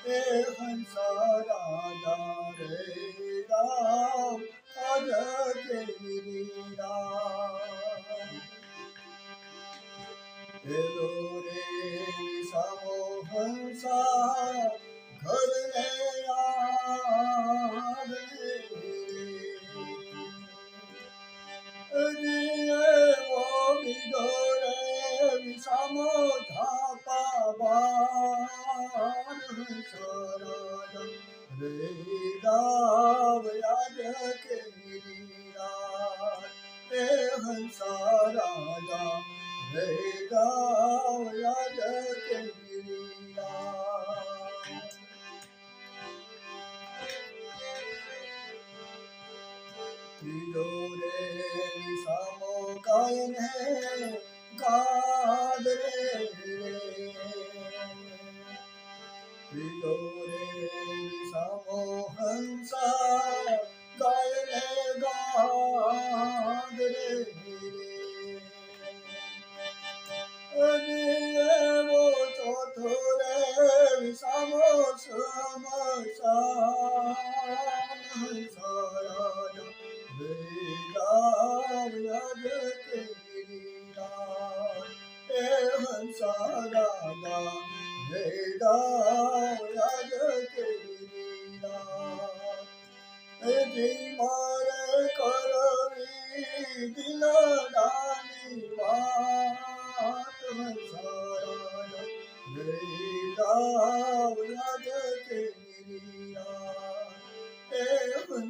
એ હંસા રાજા રે રામ આજ કેરી રામ હેલો રે વિસામો હંસા ઘર ને આવે વો બીજો રે વિસામો ધાપા બાર હંસા રે રામ આજ કેરી રામ એ હંસા રાજા રે રામ આજ કેરી રામ તીજો રે વિસામો ગાયન હે ગાદ રે તીજો રે વિસામો હંસા ગાયન હે ગાદ રે वो चौथो रे विसामो समसान साराजा रे राम आज केरी राम ए हंसा राजा रे राम आज केरी राम जी मारे करवी दिल डाली बात हंसा राजा रे राम आज